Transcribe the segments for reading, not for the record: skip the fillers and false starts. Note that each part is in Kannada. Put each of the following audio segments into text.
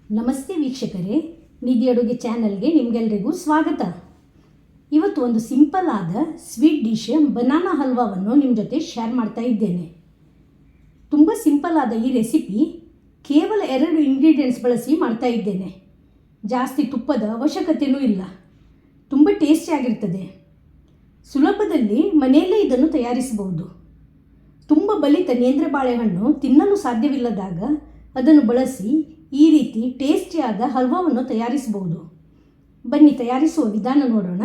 ನಮಸ್ತೆ ವೀಕ್ಷಕರೇ, ನಿಧಿ ಅಡುಗೆ ಚಾನಲ್ಗೆ ನಿಮಗೆಲ್ಲರಿಗೂ ಸ್ವಾಗತ. ಇವತ್ತು ಒಂದು ಸಿಂಪಲ್ ಆದ ಸ್ವೀಟ್ ಡಿಶ್ ಬನಾನಾ ಹಲ್ವಾವನ್ನು ನಿಮ್ಮ ಜೊತೆ ಶೇರ್ ಮಾಡ್ತಾ ಇದ್ದೇನೆ. ತುಂಬ ಸಿಂಪಲ್ ಆದ ಈ ರೆಸಿಪಿ ಕೇವಲ 2 ಇಂಗ್ರೀಡಿಯೆಂಟ್ಸ್ ಬಳಸಿ ಮಾಡ್ತಾ ಇದ್ದೇನೆ. ಜಾಸ್ತಿ ತುಪ್ಪದ ಅವಶ್ಯಕತೆಯೂ ಇಲ್ಲ. ತುಂಬ ಟೇಸ್ಟಿಯಾಗಿರ್ತದೆ. ಸುಲಭದಲ್ಲಿ ಮನೆಯಲ್ಲೇ ಇದನ್ನು ತಯಾರಿಸಬಹುದು. ತುಂಬ ಬಲಿತ ನೇಂದ್ರ ಬಾಳೆಹಣ್ಣು ತಿನ್ನಲು ಸಾಧ್ಯವಿಲ್ಲದಾಗ ಅದನ್ನು ಬಳಸಿ ಈ ರೀತಿ ಟೇಸ್ಟಿಯಾದ ಹಲ್ವಾವನ್ನು ತಯಾರಿಸಬಹುದು. ಬನ್ನಿ ತಯಾರಿಸುವ ವಿಧಾನ ನೋಡೋಣ.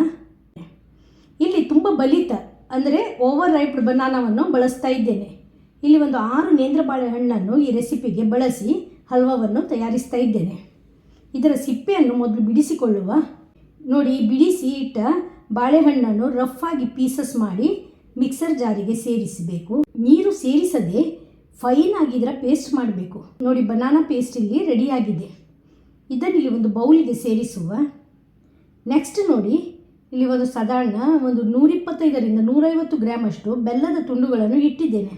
ಇಲ್ಲಿ ತುಂಬ ಬಲಿತ ಅಂದರೆ ಓವರ್ ರೈಪ್ಡ್ ಬನಾನಾವನ್ನು ಬಳಸ್ತಾ ಇದ್ದೇನೆ. ಇಲ್ಲಿ ಒಂದು 6 ನೇಂದ್ರ ಬಾಳೆಹಣ್ಣನ್ನು ಈ ರೆಸಿಪಿಗೆ ಬಳಸಿ ಹಲ್ವಾವನ್ನು ತಯಾರಿಸ್ತಾ ಇದ್ದೇನೆ. ಇದರ ಸಿಪ್ಪೆಯನ್ನು ಮೊದಲು ಬಿಡಿಸಿಕೊಳ್ಳುವ. ನೋಡಿ, ಬಿಡಿಸಿ ಇಟ್ಟ ಬಾಳೆಹಣ್ಣನ್ನು ರಫ್ ಆಗಿ ಪೀಸಸ್ ಮಾಡಿ ಮಿಕ್ಸರ್ ಜಾರಿಗೆ ಸೇರಿಸಬೇಕು. ನೀರು ಸೇರಿಸದೆ ಫೈನ್ ಆಗಿ ಇದರ ಪೇಸ್ಟ್ ಮಾಡಬೇಕು. ನೋಡಿ, ಬನಾನಾ ಪೇಸ್ಟ್ ಇಲ್ಲಿ ರೆಡಿಯಾಗಿದೆ. ಇದನ್ನಿಲ್ಲಿ ಒಂದು ಬೌಲಿಗೆ ಸೇರಿಸುವ. ನೆಕ್ಸ್ಟ್ ನೋಡಿ, ಇಲ್ಲಿ ಒಂದು ಸಾಧಾರಣ 125ರಿಂದ 150 ಗ್ರಾಮ್ ಅಷ್ಟು ಬೆಲ್ಲದ ತುಂಡುಗಳನ್ನು ಇಟ್ಟಿದ್ದೇನೆ.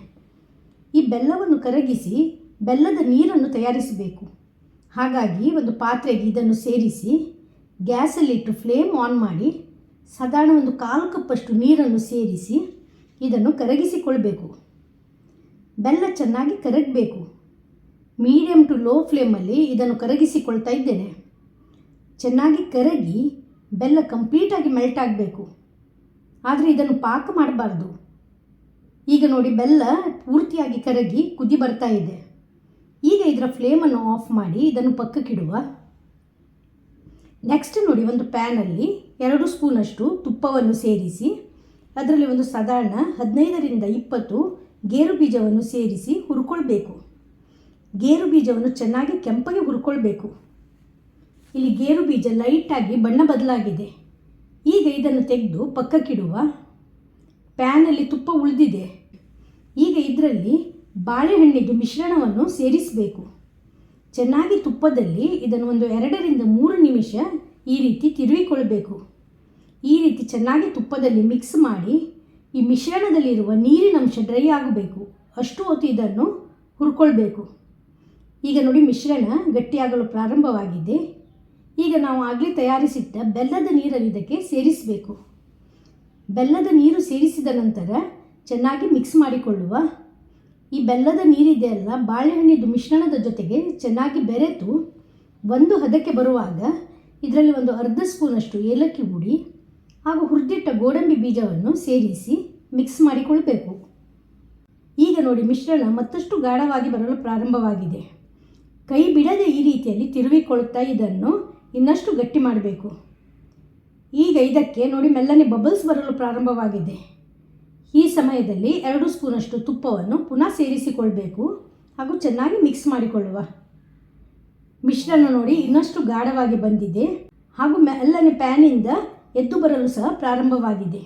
ಈ ಬೆಲ್ಲವನ್ನು ಕರಗಿಸಿ ಬೆಲ್ಲದ ನೀರನ್ನು ತಯಾರಿಸಬೇಕು. ಹಾಗಾಗಿ ಒಂದು ಪಾತ್ರೆಗೆ ಇದನ್ನು ಸೇರಿಸಿ ಗ್ಯಾಸಲ್ಲಿಟ್ಟು ಫ್ಲೇಮ್ ಆನ್ ಮಾಡಿ ಸಾಧಾರಣ 1/4 ಕಪ್ಪಷ್ಟು ನೀರನ್ನು ಸೇರಿಸಿ ಇದನ್ನು ಕರಗಿಸಿಕೊಳ್ಬೇಕು. ಬೆಲ್ಲ ಚೆನ್ನಾಗಿ ಕರಗಬೇಕು. ಮೀಡಿಯಮ್ ಟು ಲೋ ಫ್ಲೇಮಲ್ಲಿ ಇದನ್ನು ಕರಗಿಸಿಕೊಳ್ತಾ ಇದ್ದೇನೆ. ಚೆನ್ನಾಗಿ ಕರಗಿ ಬೆಲ್ಲ ಕಂಪ್ಲೀಟಾಗಿ ಮೆಲ್ಟ್ ಆಗಬೇಕು. ಆದರೆ ಇದನ್ನು ಪಾಕ ಮಾಡಬಾರ್ದು. ಈಗ ನೋಡಿ, ಬೆಲ್ಲ ಪೂರ್ತಿಯಾಗಿ ಕರಗಿ ಕುದಿ ಬರ್ತಾ ಇದೆ. ಈಗ ಇದರ ಫ್ಲೇಮನ್ನು ಆಫ್ ಮಾಡಿ ಇದನ್ನು ಪಕ್ಕಕ್ಕಿಡುವ. ನೆಕ್ಸ್ಟ್ ನೋಡಿ, ಒಂದು ಪ್ಯಾನಲ್ಲಿ 2 ಸ್ಪೂನಷ್ಟು ತುಪ್ಪವನ್ನು ಸೇರಿಸಿ ಅದರಲ್ಲಿ ಒಂದು ಸಾಧಾರಣ 15ರಿಂದ 20 ಗೇರು ಬೀಜವನ್ನು ಸೇರಿಸಿ ಹುರ್ಕೊಳ್ಬೇಕು. ಗೇರು ಬೀಜವನ್ನು ಚೆನ್ನಾಗಿ ಕೆಂಪಗೆ ಹುರ್ಕೊಳ್ಬೇಕು. ಇಲ್ಲಿ ಗೇರು ಬೀಜ ಲೈಟಾಗಿ ಬಣ್ಣ ಬದಲಾಗಿದೆ. ಈಗ ಇದನ್ನು ತೆಗೆದು ಪಕ್ಕಕ್ಕಿಡುವ. ಪ್ಯಾನಲ್ಲಿ ತುಪ್ಪ ಉಳಿದಿದೆ. ಈಗ ಇದರಲ್ಲಿ ಬಾಳೆಹಣ್ಣಿದು ಮಿಶ್ರಣವನ್ನು ಸೇರಿಸಬೇಕು. ಚೆನ್ನಾಗಿ ತುಪ್ಪದಲ್ಲಿ ಇದನ್ನು ಒಂದು 2ರಿಂದ 3 ನಿಮಿಷ ಈ ರೀತಿ ತಿರುವಿಕೊಳ್ಬೇಕು. ಈ ರೀತಿ ಚೆನ್ನಾಗಿ ತುಪ್ಪದಲ್ಲಿ ಮಿಕ್ಸ್ ಮಾಡಿ ಈ ಮಿಶ್ರಣದಲ್ಲಿರುವ ನೀರಿನಂಶ ಡ್ರೈ ಆಗಬೇಕು. ಅಷ್ಟು ಹೊತ್ತು ಇದನ್ನು ಹುರ್ಕೊಳ್ಬೇಕು. ಈಗ ನೋಡಿ, ಮಿಶ್ರಣ ಗಟ್ಟಿಯಾಗಲು ಪ್ರಾರಂಭವಾಗಿದೆ. ಈಗ ನಾವು ಆಗಲೇ ತಯಾರಿಸಿಟ್ಟ ಬೆಲ್ಲದ ನೀರನ್ನು ಇದಕ್ಕೆ ಸೇರಿಸಬೇಕು. ಬೆಲ್ಲದ ನೀರು ಸೇರಿಸಿದ ನಂತರ ಚೆನ್ನಾಗಿ ಮಿಕ್ಸ್ ಮಾಡಿಕೊಳ್ಳುವ. ಈ ಬೆಲ್ಲದ ನೀರಿದೆಯಲ್ಲ, ಬಾಳೆಹಣ್ಣಿದು ಮಿಶ್ರಣದ ಜೊತೆಗೆ ಚೆನ್ನಾಗಿ ಬೆರೆತು ಒಂದು ಹದಕ್ಕೆ ಬರುವಾಗ ಇದರಲ್ಲಿ ಒಂದು ಅರ್ಧ ಸ್ಪೂನಷ್ಟು ಏಲಕ್ಕಿ ಪುಡಿ ಹಾಗೂ ಹುರಿದಿಟ್ಟ ಗೋಡಂಬಿ ಬೀಜವನ್ನು ಸೇರಿಸಿ ಮಿಕ್ಸ್ ಮಾಡಿಕೊಳ್ಬೇಕು. ಈಗ ನೋಡಿ, ಮಿಶ್ರಣ ಮತ್ತಷ್ಟು ಗಾಢವಾಗಿ ಬರಲು ಪ್ರಾರಂಭವಾಗಿದೆ. ಕೈ ಬಿಡದೆ ಈ ರೀತಿಯಲ್ಲಿ ತಿರುವಿಕೊಳ್ತಾ ಇದನ್ನು ಇನ್ನಷ್ಟು ಗಟ್ಟಿ ಮಾಡಬೇಕು. ಈಗ ಇದಕ್ಕೆ ನೋಡಿ, ಮೆಲ್ಲನೆ ಬಬಲ್ಸ್ ಬರಲು ಪ್ರಾರಂಭವಾಗಿದೆ. ಈ ಸಮಯದಲ್ಲಿ 2 ಸ್ಪೂನಷ್ಟು ತುಪ್ಪವನ್ನು ಪುನಃ ಸೇರಿಸಿಕೊಳ್ಬೇಕು ಹಾಗೂ ಚೆನ್ನಾಗಿ ಮಿಕ್ಸ್ ಮಾಡಿಕೊಳ್ಳುವ. ಮಿಶ್ರಣ ನೋಡಿ ಇನ್ನಷ್ಟು ಗಾಢವಾಗಿ ಬಂದಿದೆ ಹಾಗೂ ಮೆಲ್ಲನೆ ಪ್ಯಾನಿಂದ ಎದ್ದು ಬರಲು ಸಹ ಪ್ರಾರಂಭವಾಗಿದೆ.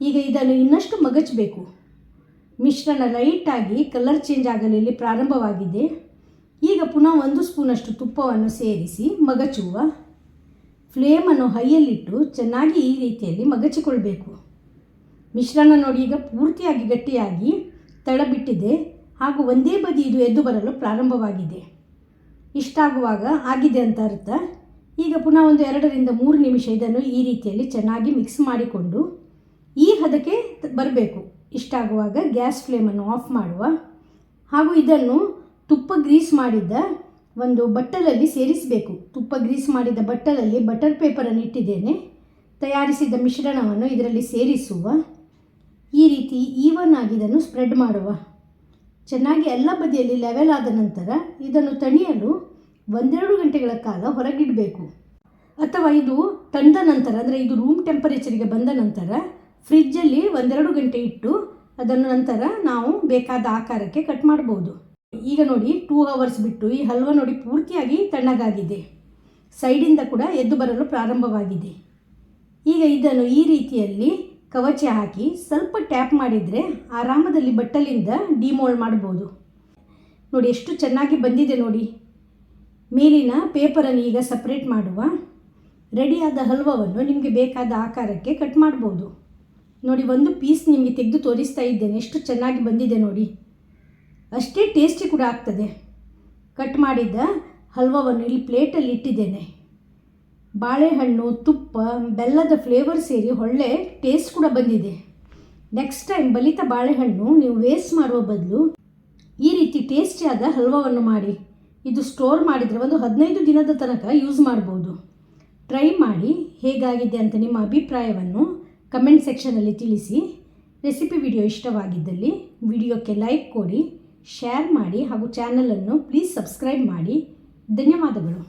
ಈಗ ಇದನ್ನು ಇನ್ನಷ್ಟು ಮಗಚಬೇಕು. ಮಿಶ್ರಣ ಲೈಟಾಗಿ ಕಲರ್ ಚೇಂಜ್ ಆಗಲು ಇಲ್ಲಿ ಪ್ರಾರಂಭವಾಗಿದೆ. ಈಗ ಪುನಃ 1 ಸ್ಪೂನಷ್ಟು ತುಪ್ಪವನ್ನು ಸೇರಿಸಿ ಮಗಚುವ. ಫ್ಲೇಮನ್ನು ಹೈಯಲ್ಲಿಟ್ಟು ಚೆನ್ನಾಗಿ ಈ ರೀತಿಯಲ್ಲಿ ಮಗಚಿಕೊಳ್ಬೇಕು. ಮಿಶ್ರಣ ನೋಡಿ, ಈಗ ಪೂರ್ತಿಯಾಗಿ ಗಟ್ಟಿಯಾಗಿ ತಳಬಿಟ್ಟಿದೆ ಹಾಗೂ ಒಂದೇ ಬದಿ ಇದು ಎದ್ದು ಬರಲು ಪ್ರಾರಂಭವಾಗಿದೆ. ಇಷ್ಟಾಗುವಾಗ ಆಗಿದೆ ಅಂತ ಅರ್ಥ. ಈಗ ಪುನಃ ಒಂದು 2ರಿಂದ 3 ನಿಮಿಷ ಇದನ್ನು ಈ ರೀತಿಯಲ್ಲಿ ಚೆನ್ನಾಗಿ ಮಿಕ್ಸ್ ಮಾಡಿಕೊಂಡು ಈ ಹದಕ್ಕೆ ಬರಬೇಕು. ಇಷ್ಟಾಗುವಾಗ ಗ್ಯಾಸ್ ಫ್ಲೇಮನ್ನು ಆಫ್ ಮಾಡುವ ಹಾಗೂ ಇದನ್ನು ತುಪ್ಪ ಗ್ರೀಸ್ ಮಾಡಿದ್ದ ಒಂದು ಬಟ್ಟಲಲ್ಲಿ ಸೇರಿಸಬೇಕು. ತುಪ್ಪ ಗ್ರೀಸ್ ಮಾಡಿದ ಬಟ್ಟಲಲ್ಲಿ ಬಟರ್ ಪೇಪರನ್ನು ಇಟ್ಟಿದ್ದೇನೆ. ತಯಾರಿಸಿದ ಮಿಶ್ರಣವನ್ನು ಇದರಲ್ಲಿ ಸೇರಿಸುವ. ಈ ರೀತಿ ಈವನ್ ಆಗಿ ಇದನ್ನು ಸ್ಪ್ರೆಡ್ ಮಾಡುವ. ಚೆನ್ನಾಗಿ ಎಲ್ಲ ಬದಿಯಲ್ಲಿ ಲೆವೆಲ್ ಆದ ನಂತರ ಇದನ್ನು ತಣಿಯಲು 1-2 ಗಂಟೆಗಳ ಕಾಲ ಹೊರಗಿಡಬೇಕು. ಅಥವಾ ಇದು ತಣ್ಣದ ನಂತರ, ಅಂದರೆ ಇದು ರೂಮ್ ಟೆಂಪರೇಚರಿಗೆ ಬಂದ ನಂತರ ಫ್ರಿಜ್ಜಲ್ಲಿ 1-2 ಗಂಟೆ ಇಟ್ಟು ಅದನ್ನು ನಂತರ ನಾವು ಬೇಕಾದ ಆಕಾರಕ್ಕೆ ಕಟ್ ಮಾಡ್ಬೋದು. ಈಗ ನೋಡಿ, 2 ಅವರ್ಸ್ ಬಿಟ್ಟು ಈ ಹಲ್ವ ನೋಡಿ ಪೂರ್ತಿಯಾಗಿ ತಣ್ಣಗಾಗಿದೆ. ಸೈಡಿಂದ ಕೂಡ ಎದ್ದು ಬರಲು ಪ್ರಾರಂಭವಾಗಿದೆ. ಈಗ ಇದನ್ನು ಈ ರೀತಿಯಲ್ಲಿ ಕವಚೆ ಹಾಕಿ ಸ್ವಲ್ಪ ಟ್ಯಾಪ್ ಮಾಡಿದರೆ ಆರಾಮದಲ್ಲಿ ಬಟ್ಟಲಿಂದ ಡಿಮೋಲ್ಡ್ ಮಾಡ್ಬೋದು. ನೋಡಿ ಎಷ್ಟು ಚೆನ್ನಾಗಿ ಬಂದಿದೆ. ನೋಡಿ, ಮೇಲಿನ ಪೇಪರನ್ನು ಈಗ ಸಪ್ರೇಟ್ ಮಾಡುವ. ರೆಡಿಯಾದ ಹಲ್ವವನ್ನು ನಿಮಗೆ ಬೇಕಾದ ಆಕಾರಕ್ಕೆ ಕಟ್ ಮಾಡ್ಬೋದು. ನೋಡಿ, ಒಂದು ಪೀಸ್ ನಿಮಗೆ ತೆಗೆದು ತೋರಿಸ್ತಾ ಇದ್ದೇನೆ. ಎಷ್ಟು ಚೆನ್ನಾಗಿ ಬಂದಿದೆ ನೋಡಿ. ಅಷ್ಟೇ ಟೇಸ್ಟಿ ಕೂಡ ಆಗ್ತದೆ. ಕಟ್ ಮಾಡಿದ್ದ ಹಲ್ವವನ್ನು ಇಲ್ಲಿ ಪ್ಲೇಟಲ್ಲಿ ಇಟ್ಟಿದ್ದೇನೆ. ಬಾಳೆಹಣ್ಣು, ತುಪ್ಪ, ಬೆಲ್ಲದ ಫ್ಲೇವರ್ ಸೇರಿ ಒಳ್ಳೆ ಟೇಸ್ಟ್ ಕೂಡ ಬಂದಿದೆ. ನೆಕ್ಸ್ಟ್ ಟೈಮ್ ಬಲಿತ ಬಾಳೆಹಣ್ಣು ನೀವು ವೇಸ್ಟ್ ಮಾಡುವ ಬದಲು ಈ ರೀತಿ ಟೇಸ್ಟಿಯಾದ ಹಲ್ವವನ್ನು ಮಾಡಿ. ಇದು ಸ್ಟೋರ್ ಮಾಡಿದರೆ ಒಂದು 15 ದಿನದ ತನಕ ಯೂಸ್ ಮಾಡ್ಬೋದು. ಟ್ರೈ ಮಾಡಿ ಹೇಗಾಗಿದೆ ಅಂತ ನಿಮ್ಮ ಅಭಿಪ್ರಾಯವನ್ನು ಕಮೆಂಟ್ ಸೆಕ್ಷನಲ್ಲಿ ತಿಳಿಸಿ. ರೆಸಿಪಿ ವಿಡಿಯೋ ಇಷ್ಟವಾಗಿದ್ದಲ್ಲಿ ವಿಡಿಯೋಕ್ಕೆ ಲೈಕ್ ಕೊಡಿ, ಶೇರ್ ಮಾಡಿ ಹಾಗೂ ಚಾನಲನ್ನು ಪ್ಲೀಸ್ ಸಬ್ಸ್ಕ್ರೈಬ್ ಮಾಡಿ. ಧನ್ಯವಾದಗಳು.